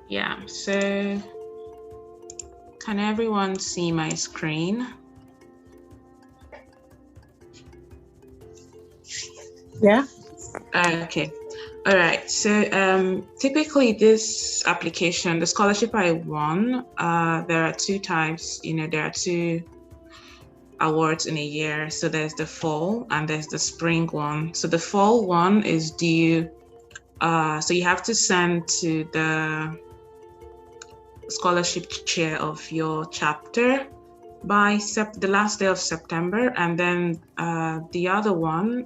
Yeah, so can everyone see my screen? Yeah. Okay. All right. So typically this application, the scholarship I won, there are two types. There are two awards in a year. So there's the fall and there's the spring one. So the fall one is due. So you have to send to the scholarship chair of your chapter by the last day of September, and then the other one,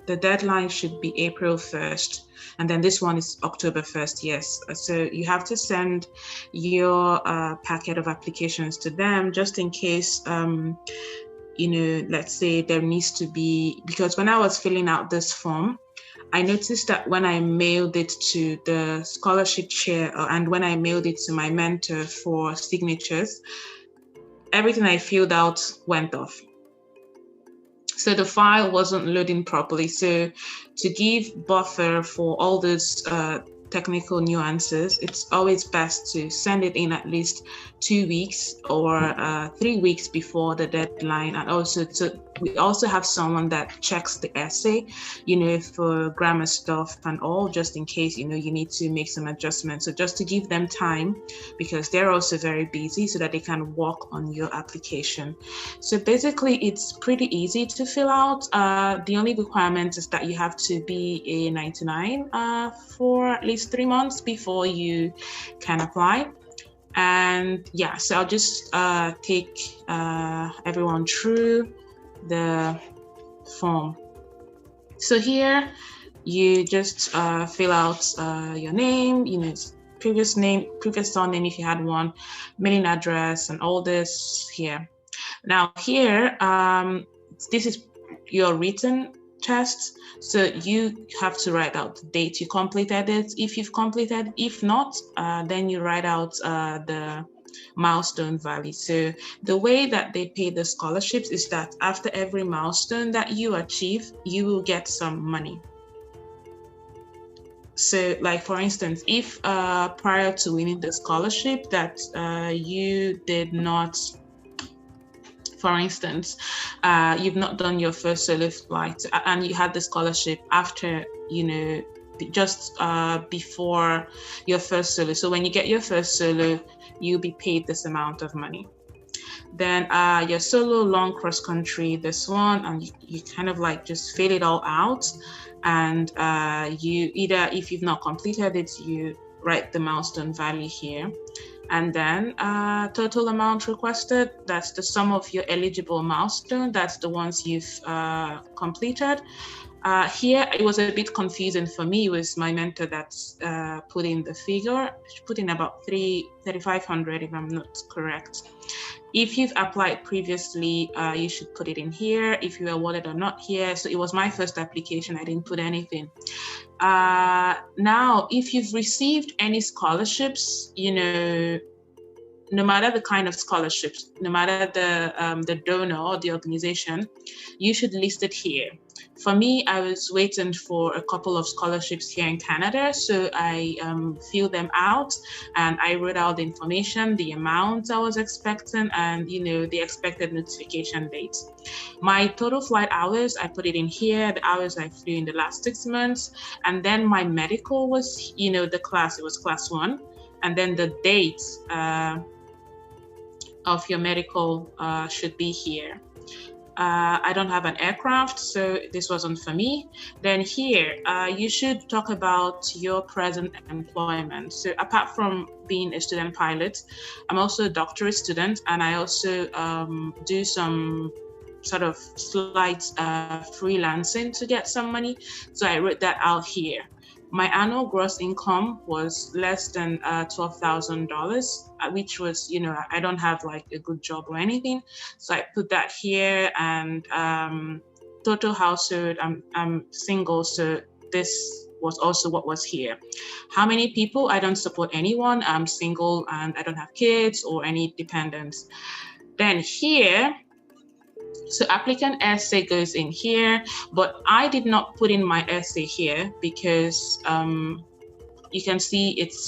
the deadline should be April 1st, and then this one is October 1st. Yes, so you have to send your packet of applications to them just in case. Let's say there needs to be, because when I was filling out this form, I noticed that when I mailed it to the scholarship chair and when I mailed it to my mentor for signatures, everything I filled out went off. So the file wasn't loading properly. So to give buffer for all those technical nuances, it's always best to send it in at least 2 weeks or 3 weeks before the deadline. And also we also have someone that checks the essay, for grammar stuff and all, just in case, you need to make some adjustments. So just to give them time, because they're also very busy, so that they can work on your application. So basically, it's pretty easy to fill out. The only requirement is that you have to be a 99 for at least 3 months before you can apply. And yeah, so I'll just take everyone through the form. So here you just fill out your name, previous surname if you had one, mailing address, and all this here. Now here, this is your written test. So you have to write out the date you completed it, if you've completed. If not, then you write out the milestone value. So the way that they pay the scholarships is that after every milestone that you achieve, you will get some money. So like, for instance, if prior to winning the scholarship that you did not, for instance, you've not done your first solo flight and you had the scholarship after, just before your first solo. So when you get your first solo, you'll be paid this amount of money. Then your solo long cross country, this one, and you kind of like just fill it all out. And you either, if you've not completed it, you write the milestone value here. And then total amount requested, that's the sum of your eligible milestone. That's the ones you've completed. Here, it was a bit confusing for me. It was my mentor that's put in the figure. She put in about 3,500, if I'm not correct. If you've applied previously, you should put it in here. If you were awarded or not here. So it was my first application. I didn't put anything. Now, if you've received any scholarships, no matter the kind of scholarships, no matter the donor or the organization, you should list it here. For me, I was waiting for a couple of scholarships here in Canada, so I filled them out and I wrote out the information, the amount I was expecting, and the expected notification date. My total flight hours, I put it in here, the hours I flew in the last 6 months, and then my medical was, the class, it was class 1, and then the date of your medical should be here. I don't have an aircraft, so this wasn't for me. Then here, you should talk about your present employment. So apart from being a student pilot, I'm also a doctorate student, and I also do some sort of slight freelancing to get some money. So I wrote that out here. My annual gross income was less than $12,000, which was, I don't have like a good job or anything. So I put that here, and total household, I'm single. So this was also what was here. How many people? I don't support anyone. I'm single and I don't have kids or any dependents. Then here, so applicant essay goes in here, but I did not put in my essay here because you can see it's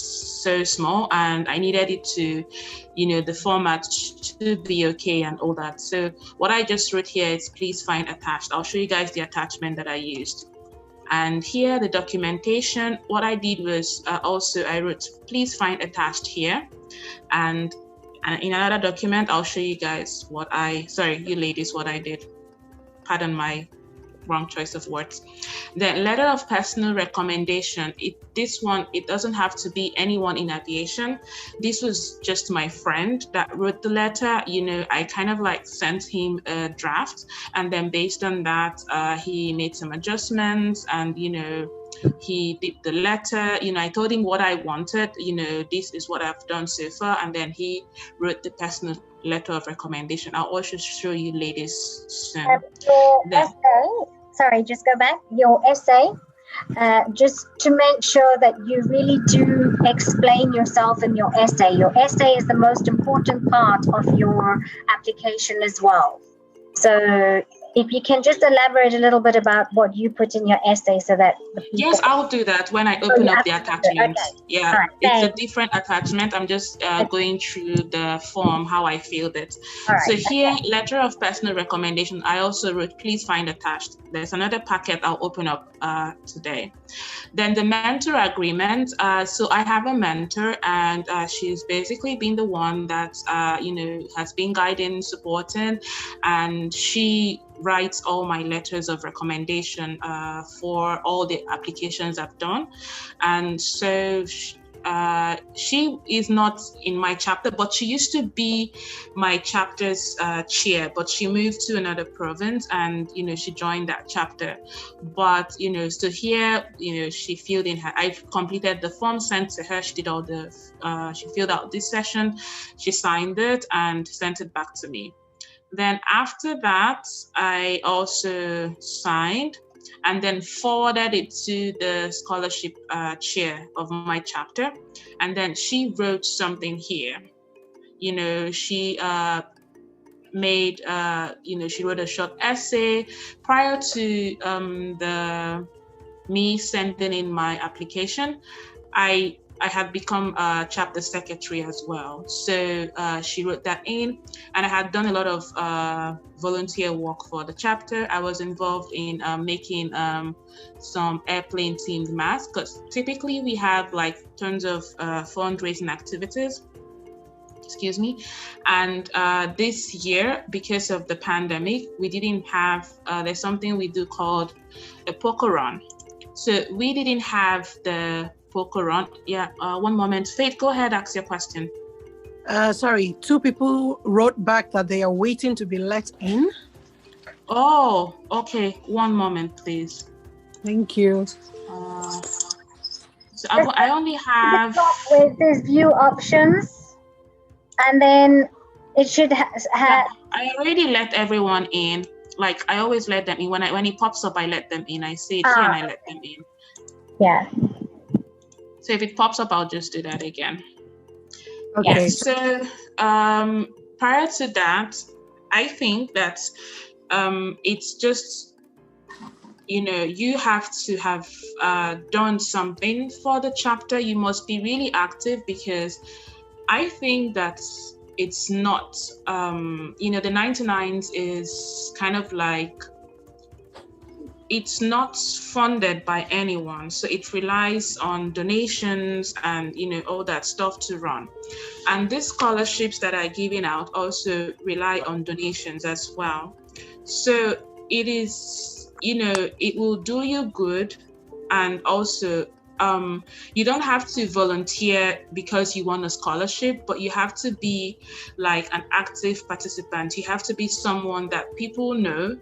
so small, and I needed it to, the format to be okay and all that. So what I just wrote here is please find attached. I'll show you guys the attachment that I used. And here, the documentation, what I did was also I wrote, please find attached here. And in another document, I'll show you guys you ladies, what I did. Pardon my wrong choice of words. The letter of personal recommendation, this one, it doesn't have to be anyone in aviation. This was just my friend that wrote the letter. I kind of like sent him a draft, and then based on that, he made some adjustments, and he did the letter. I told him what I wanted. This is what I've done so far, and then he wrote the personal letter of recommendation. I'll also show you ladies soon. Your essay, sorry, just go back. Your essay, just to make sure that you really do explain yourself in your essay. Your essay is the most important part of your application as well. So if you can just elaborate a little bit about what you put in your essay so that the people... Yes, I'll do that when I open up the attachment. Okay. Yeah, right, it's a different attachment. I'm just going through the form, how I filled it. Right, so here, letter of personal recommendation, I also wrote, please find attached. There's another packet I'll open up today. Then the mentor agreement. So I have a mentor, and she's basically been the one that, has been guiding, supporting, and she writes all my letters of recommendation for all the applications I've done. And so she is not in my chapter, but she used to be my chapter's chair, but she moved to another province, and she joined that chapter. But so here, she filled in I completed the form sent to her. She did all the she filled out this session, she signed it and sent it back to me. Then after that, I also signed and then forwarded it to the scholarship chair of my chapter. And then she wrote something here. She made, she wrote a short essay prior to me sending in my application. I had become a chapter secretary as well. So she wrote that in, and I had done a lot of volunteer work for the chapter. I was involved in making some airplane themed masks, because typically we have like tons of fundraising activities. Excuse me. And this year, because of the pandemic, we didn't have, there's something we do called a poker run. So we didn't have the poker run. Yeah, one moment. Faith, go ahead, ask your question. Sorry, 2 people wrote back that they are waiting to be let in. Oh, okay. One moment, please. Thank you. So I only have... With this view options, and then it should have... I already let everyone in. Like, I always let them in. When it pops up, I let them in. I see it here and I let them in. Yeah. So if it pops up, I'll just do that again. Okay. Yeah, so prior to that, I think that it's just, you have to have done something for the chapter. You must be really active, because I think that it's not, the 99s is kind of like, it's not funded by anyone. So it relies on donations and, all that stuff to run. And these scholarships that are given out also rely on donations as well. So it is, it will do you good. And also, you don't have to volunteer because you want a scholarship, but you have to be like an active participant. You have to be someone that people know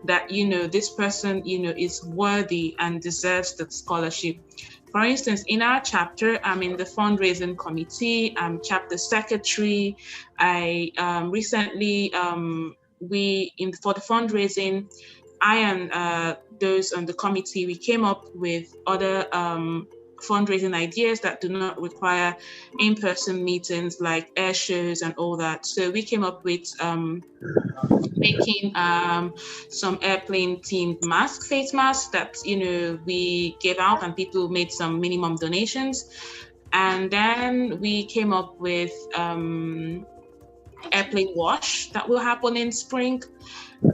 that, this person, is worthy and deserves the scholarship. For instance, in our chapter, I'm in the fundraising committee, I'm chapter secretary. I recently, for the fundraising, I and those on the committee, we came up with other fundraising ideas that do not require in-person meetings like air shows and all that. So we came up with making some airplane themed face masks that, you know, we gave out, and people made some minimum donations. And then we came up with airplane wash that will happen in spring.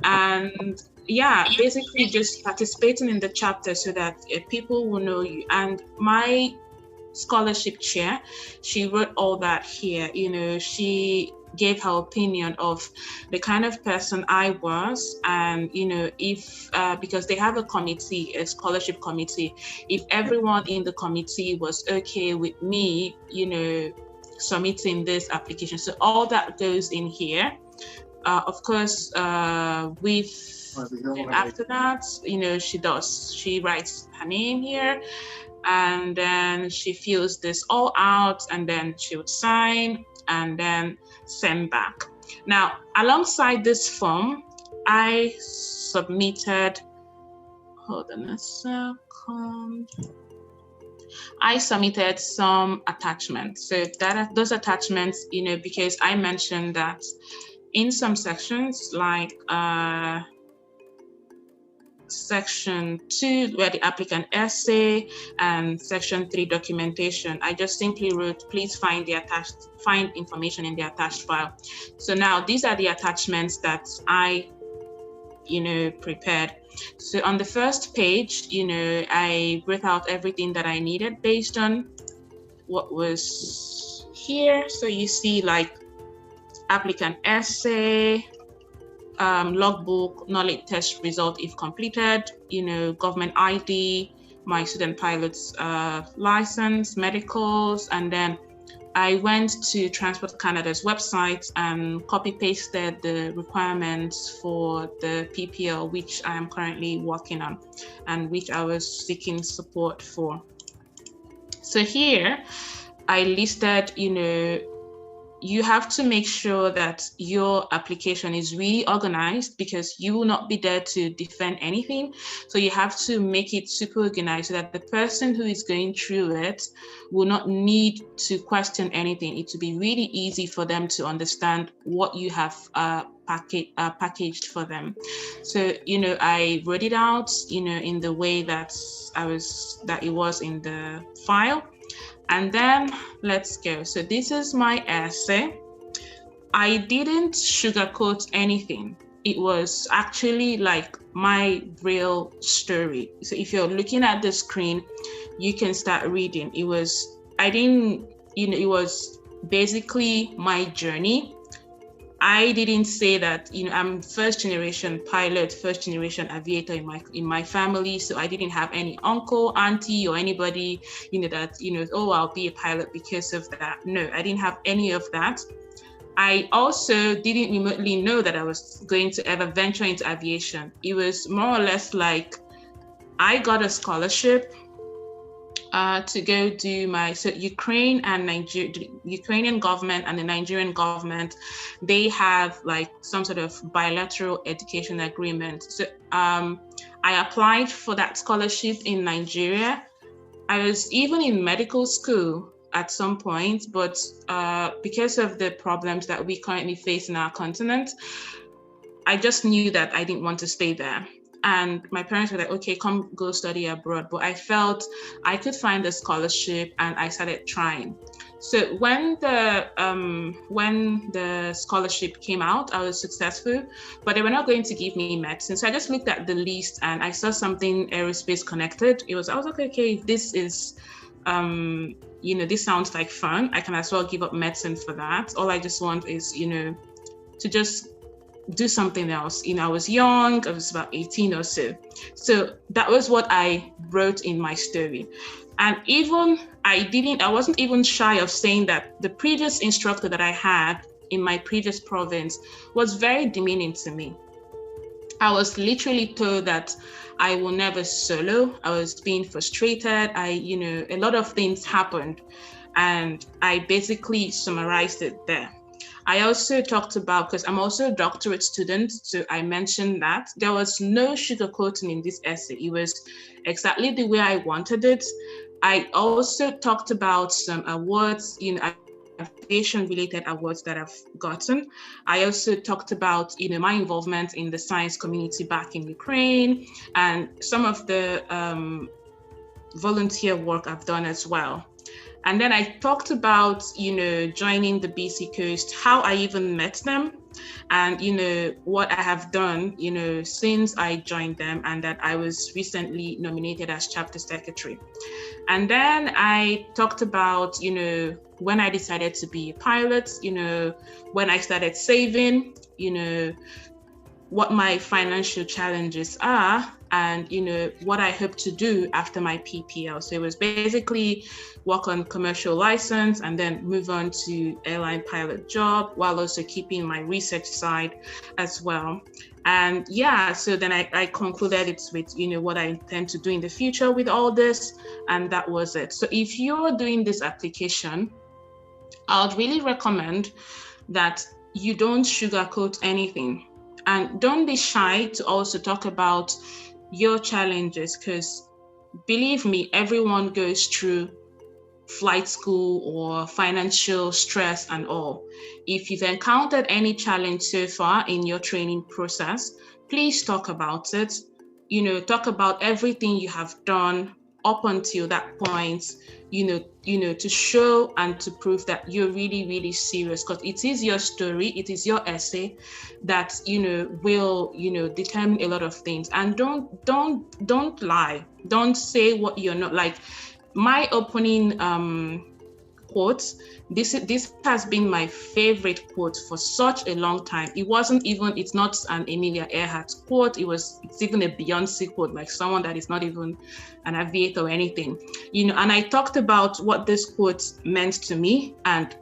And yeah, basically just participating in the chapter so that people will know you. And my scholarship chair, she wrote all that here. You know, she gave her opinion of the kind of person I was, and you know, if because they have a committee, a scholarship committee, if everyone in the committee was okay with me, you know, submitting this application. So all that goes in here. Of course, after that, you know, she writes her name here, and then she fills this all out, and then she would sign and then send back. Now, alongside this form, I submitted, hold on a second. I submitted some attachments. So those attachments, you know, because I mentioned that in some sections, like section 2, where the applicant essay, and section 3, documentation, I just simply wrote, please find information in the attached file. So now these are the attachments that I, you know, prepared. So on the first page, you know, I wrote out everything that I needed based on what was here. So you see, like, applicant essay, logbook, knowledge test result if completed, you know, government ID, my student pilot's license, medicals, and then I went to Transport Canada's website and copy pasted the requirements for the PPL, which I am currently working on and which I was seeking support for. So here I listed, you know, you have to make sure that your application is really organized, because you will not be there to defend anything. So you have to make it super organized so that the person who is going through it will not need to question anything. It will be really easy for them to understand what you have packaged for them. So, you know, I wrote it out, you know, in the way that it was in the file. And then let's go. So this is my essay. I didn't sugarcoat anything. It was actually like my real story. So if you're looking at the screen, you can start reading. It was basically my journey. I didn't say that, you know, I'm first generation pilot, first generation aviator in my family. So I didn't have any uncle, auntie, or anybody, you know, that, you know, oh, I'll be a pilot because of that. No, I didn't have any of that. I also didn't remotely know that I was going to ever venture into aviation. It was more or less like I got a scholarship to go do so Ukraine and the Ukrainian government and the Nigerian government, they have like some sort of bilateral education agreement. So I applied for that scholarship in Nigeria. I was even in medical school at some point, but because of the problems that we currently face in our continent, I just knew that I didn't want to stay there. And my parents were like, okay, come go study abroad. But I felt I could find a scholarship, and I started trying. So when the scholarship came out, I was successful, but they were not going to give me medicine. So I just looked at the list and I saw something aerospace connected. I was like, okay, if this is, you know, this sounds like fun, I can as well give up medicine for that. All I just want is, you know, to just do something else. You know, I was young, I was about 18 or so. So that was what I wrote in my story. And even I wasn't even shy of saying that the previous instructor that I had in my previous province was very demeaning to me. I was literally told that I will never solo. I was being frustrated. You know, a lot of things happened, and I basically summarized it there. I also talked about, because I'm also a doctorate student, so I mentioned that there was no sugarcoating in this essay. It was exactly the way I wanted it. I also talked about some awards, aviation-related awards that I've gotten. I also talked about, my involvement in the science community back in Ukraine and some of the volunteer work I've done as well. And then I talked about, joining the BC Coast, how I even met them, and, what I have done, since I joined them, and that I was recently nominated as chapter secretary. And then I talked about, when I decided to be a pilot, when I started saving, what my financial challenges are, and what I hope to do after my PPL. So it was basically work on commercial license and then move on to airline pilot job, while also keeping my research side as well. And so then I concluded it with what I intend to do in the future with all this, and that was it. So if you're doing this application, I would really recommend that you don't sugarcoat anything. And don't be shy to also talk about your challenges, because believe me, everyone goes through flight school or financial stress and all. If you've encountered any challenge so far in your training process, please talk about it. Talk about everything you have done up until that point, to show and to prove that you're really, really serious, because it is your story, it is your essay that, will, determine a lot of things. And don't lie. Don't say what you're not. Like my opening quote, this has been my favorite quote for such a long time. It's not an Amelia Earhart quote. It's even a Beyonce quote, like someone that is not even an aviator or anything, and I talked about what this quote meant to me, and,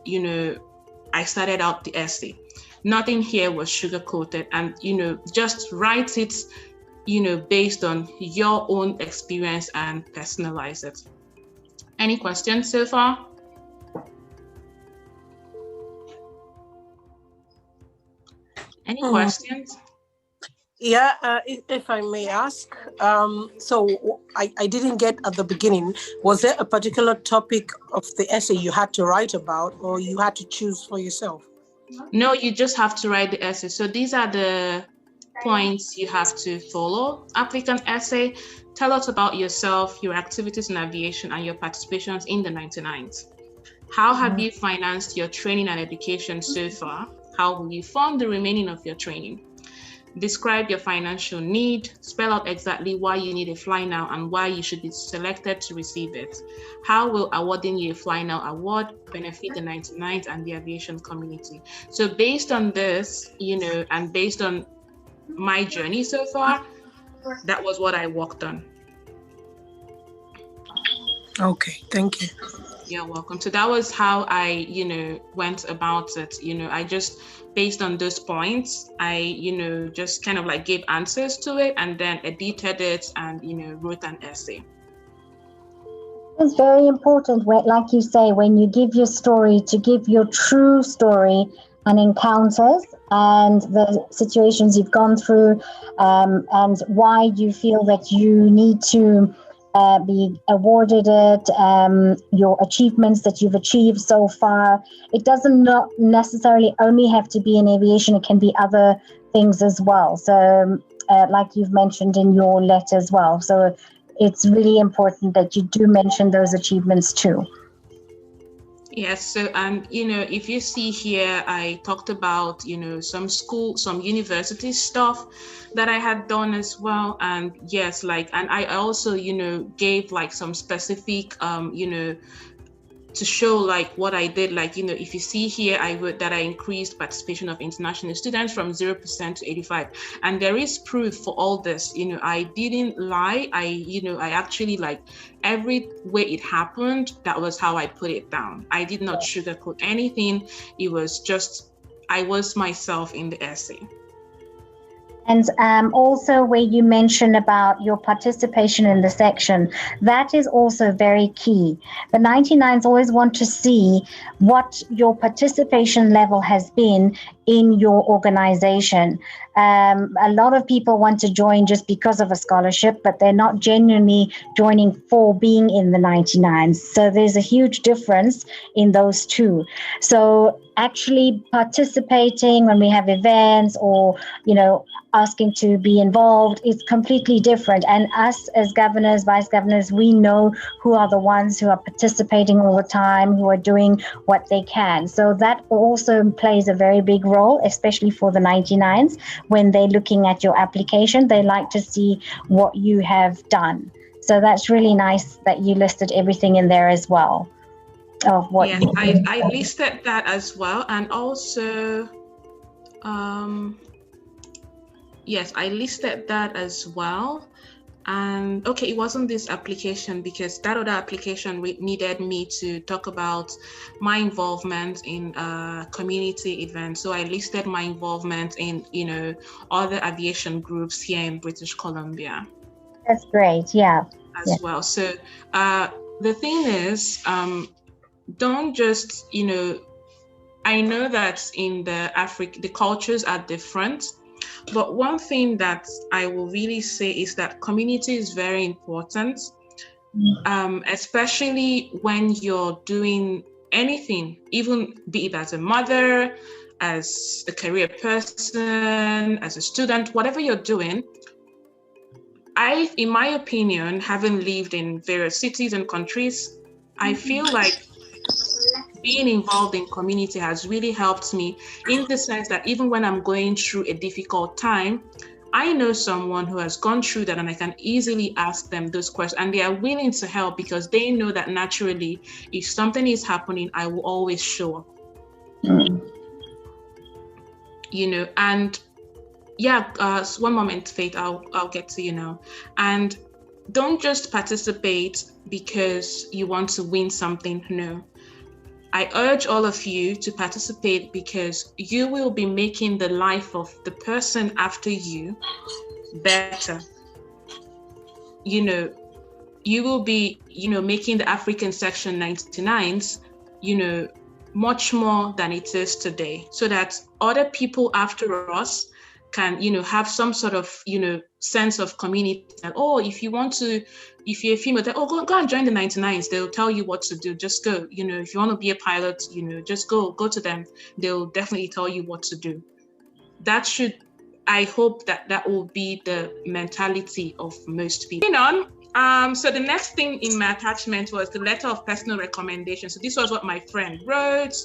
I started out the essay. Nothing here was sugar-coated, and, just write it, based on your own experience and personalize it. Any questions so far? Any questions? Yeah, if I may ask, so I didn't get at the beginning, was there a particular topic of the essay you had to write about, or you had to choose for yourself? No, you just have to write the essay. So these are the points you have to follow. Applicant essay: tell us about yourself, your activities in aviation, and your participations in the 99s. How have you financed your training and education so far? How will you fund the remaining of your training? Describe your financial need. Spell out exactly why you need a Fly Now and why you should be selected to receive it. How will awarding you a Fly Now award benefit the 99s and the aviation community? So based on this, and based on my journey so far, that was what I worked on. Okay, thank you. You're welcome. So that was how I, went about it. I just, based on those points, I, just kind of like gave answers to it and then edited it and, wrote an essay. It's very important, like you say, when you give your story, to give your true story and encounters and the situations you've gone through, and why you feel that you need to be awarded it, your achievements that you've achieved so far. It doesn't not necessarily only have to be in aviation, it can be other things as well. So like you've mentioned in your letter as well. So it's really important that you do mention those achievements too. Yes, so, and if you see here, I talked about some university stuff that I had done as well, and yes, and I also gave like some specific to show what I did. If you see here, I wrote that I increased participation of international students from 0% to 85%, and there is proof for all this. I didn't lie. I actually every way it happened, that was how I put it down. I did not sugarcoat anything. It was just, I was myself in the essay. And also where you mentioned about your participation in the section, that is also very key. The 99s always want to see what your participation level has been in your organization. A lot of people want to join just because of a scholarship, but they're not genuinely joining for being in the 99s. So there's a huge difference in those two. So actually participating when we have events or, asking to be involved is completely different. And us as governors, vice governors, we know who are the ones who are participating all the time, who are doing what they can. So that also plays a very big role, especially for the 99s. When they're looking at your application, they like to see what you have done. So that's really nice that you listed everything in there as well. Of what I listed that as well. And also, yes, I listed that as well. And okay, it wasn't this application because that other application needed me to talk about my involvement in community events. So I listed my involvement in, other aviation groups here in British Columbia. That's great, yeah. As well. So the thing is, don't just, I know that in the cultures are different. But one thing that I will really say is that community is very important, especially when you're doing anything, even be it as a mother, as a career person, as a student, whatever you're doing. In my opinion, having lived in various cities and countries, I feel like being involved in community has really helped me in the sense that even when I'm going through a difficult time, I know someone who has gone through that and I can easily ask them those questions and they are willing to help because they know that naturally, if something is happening, I will always show up. And yeah, one moment, Faith, I'll get to you now. And don't just participate because you want to win something, no. I urge all of you to participate because you will be making the life of the person after you better. You will be, making the African Section 99s, much more than it is today, so that other people after us can, have some sort of, sense of community. And, if you're a female, go and join the 99s. They'll tell you what to do. Just go. If you want to be a pilot, just go to them. They'll definitely tell you what to do. I hope that will be the mentality of most people. So the next thing in my attachment was the letter of personal recommendation. So this was what my friend wrote,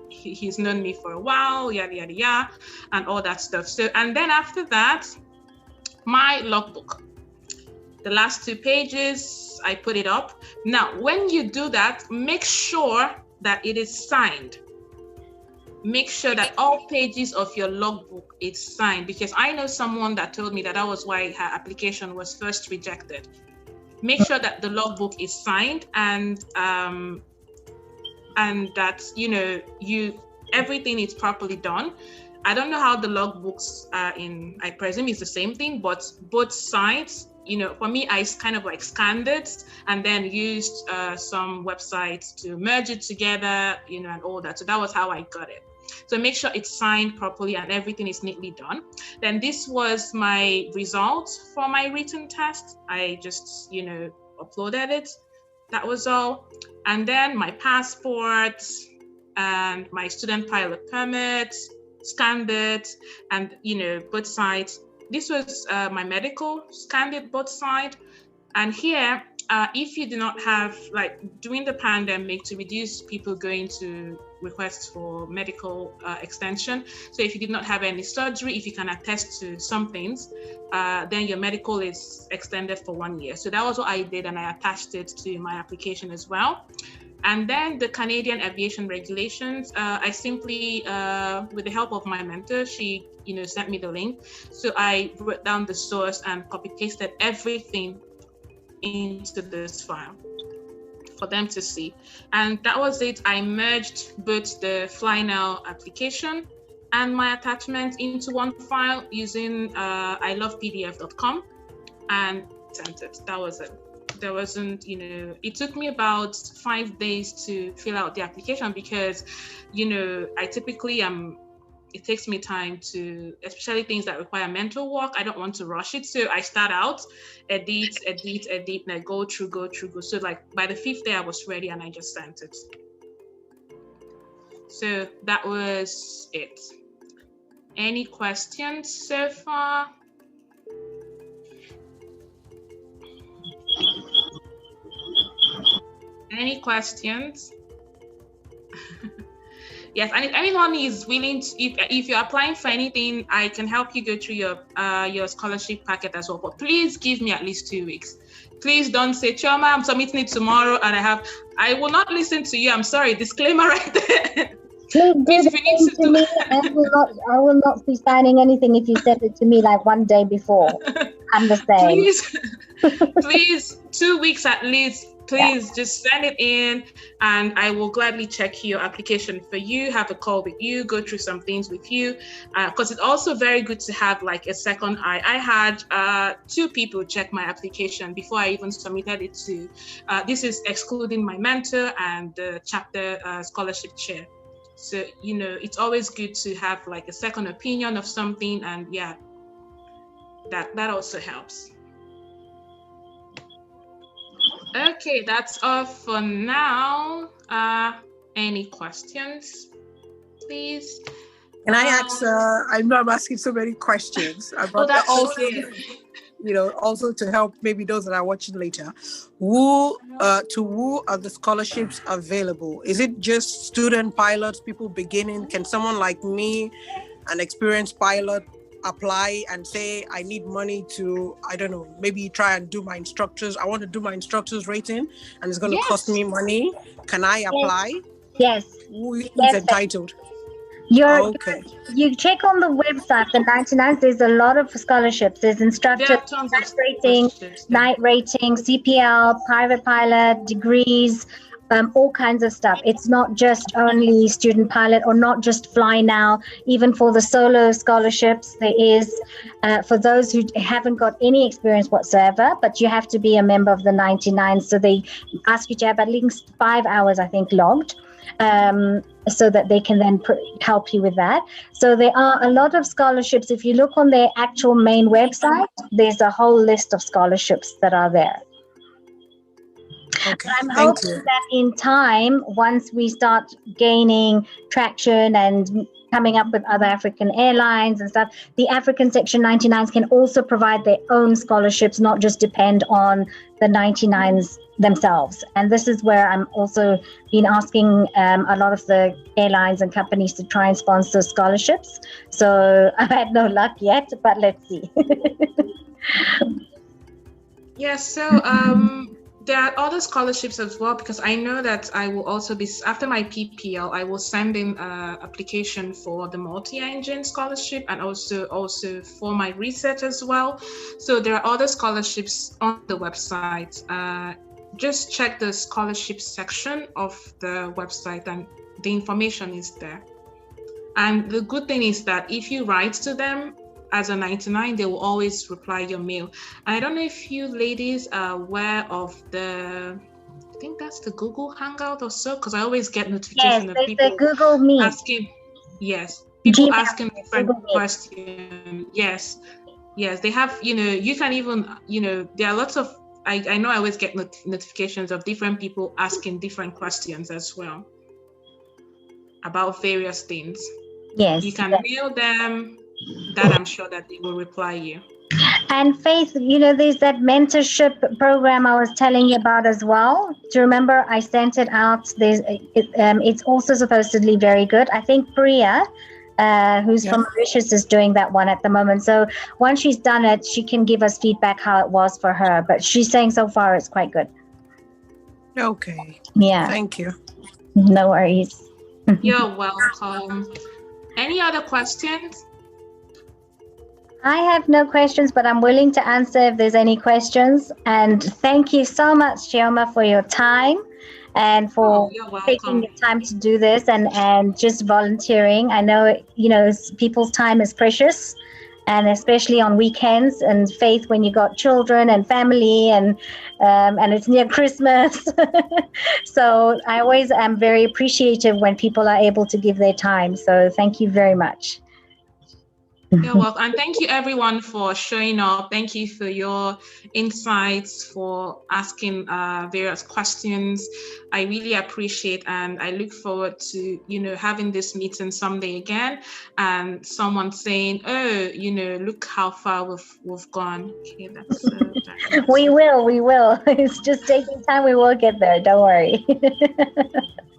he's known me for a while, yada, yada, yada, and all that stuff. So, and then after that, my logbook, the last 2 pages, I put it up. Now, when you do that, make sure that it is signed. Make sure that all pages of your logbook is signed, because I know someone that told me that was why her application was first rejected. Make sure that the logbook is signed and that everything is properly done. I don't know how the logbooks are I presume it's the same thing, but both sides, for me, I kind of like scanned it and then used some websites to merge it together, and all that. So that was how I got it. So make sure it's signed properly and everything is neatly done. Then this was my results for my written test. I just, uploaded it. That was all. And then my passport and my student pilot permit, scanned it, and both sides. This was my medical, scanned it both sides. And here, if you do not have, during the pandemic, to reduce people going to requests for medical extension. So if you did not have any surgery, if you can attest to some things, then your medical is extended for 1 year. So that was what I did, and I attached it to my application as well. And then the Canadian aviation regulations, I simply, with the help of my mentor, she sent me the link. So I wrote down the source and copy pasted everything into this file for them to see. And that was it. I merged both the FlyNow application and my attachment into one file using ilovepdf.com and sent it. That was it. There wasn't, it took me about 5 days to fill out the application because, I typically am it takes me time to, especially things that require mental work. I don't want to rush it. So I start out, edit, and I go through. So like by the 5th day I was ready and I just sent it. So that was it. Any questions so far? Any questions? Yes, and if anyone is willing to, if you're applying for anything, I can help you go through your scholarship packet as well. But please give me at least 2 weeks. Please don't say, Chioma, I'm submitting it tomorrow and I will not listen to you. I'm sorry, disclaimer right there. Please do the same to me. I will not be signing anything if you send it to me like one day before. I'm the same. Please, 2 weeks at least. Please just send it in and I will gladly check your application for you, have a call with you, go through some things with you. Because it's also very good to have like a second eye. I had 2 people check my application before I even submitted it to, this is excluding my mentor and the chapter scholarship chair. So, you know, it's always good to have like a second opinion of something, and yeah, that also helps. Okay, that's all for now. Any questions, please? Can I ask? I know I'm asking so many questions. That's also, okay. You know, also to help maybe those that are watching later. Who are the scholarships available? Is it just student pilots, people beginning? Can someone like me, an experienced pilot, apply and say, I need money to, I don't know, maybe try and do my instructors. I want to do my instructors rating and it's going to cost me money. Can I apply? Yes. Who is entitled? You check on the website, the 99s, there's a lot of scholarships. There's instructor, night rating, CPL, private pilot, degrees, all kinds of stuff. It's not just only student pilot or not just fly now. Even for the solo scholarships, there is for those who haven't got any experience whatsoever, but you have to be a member of the 99s. So they ask you to have at least 5 hours, I think, logged. So that they can then help you with that. So there are a lot of scholarships. If you look on their actual main website, there's a whole list of scholarships that are there. Okay, I'm hoping that in time, once we start gaining traction and coming up with other African airlines and stuff, the African Section 99s can also provide their own scholarships, not just depend on the 99s themselves. And this is where I'm also been asking a lot of the airlines and companies to try and sponsor scholarships. So I've had no luck yet, but let's see. Yes, so there are other scholarships as well, because I know that I will also be, after my PPL, I will send in an application for the multi-engine scholarship and also for my research as well. So there are other scholarships on the website. Just check the scholarship section of the website and the information is there. And the good thing is that if you write to them as a 99, they will always reply your mail. And I don't know if you ladies are aware of I think that's the Google Hangout or so, because I always get notification of people the Google Meet. asking, people Gmail, asking different questions. Yes, they have, you can even, there are lots of, I know I always get notifications of different people asking different questions as well about various things. Yes. You can mail them, that I'm sure that they will reply you. And Faith, there's that mentorship program I was telling you about as well. Do you remember I sent it out? It's also supposedly very good. I think Priya, who's from Mauritius, is doing that one at the moment. So once she's done it, she can give us feedback how it was for her. But she's saying so far it's quite good. Okay. Yeah. Thank you. No worries. You're welcome. Any other questions? I have no questions, but I'm willing to answer if there's any questions. And thank you so much, Chioma, for your time and for taking the time to do this and just volunteering. I know, people's time is precious and especially on weekends, and Faith, when you got children and family, and it's near Christmas. So I always am very appreciative when people are able to give their time. So thank you very much. You're welcome. And thank you everyone for showing up. Thank you for your insights, for asking various questions. I really appreciate, and I look forward to, having this meeting someday again, and someone saying, oh, look how far we've gone. Okay, that's we will. It's just taking time. We will get there. Don't worry.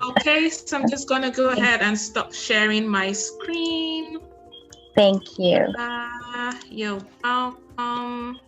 Okay, so I'm just gonna go ahead and stop sharing my screen. Thank you. You're welcome.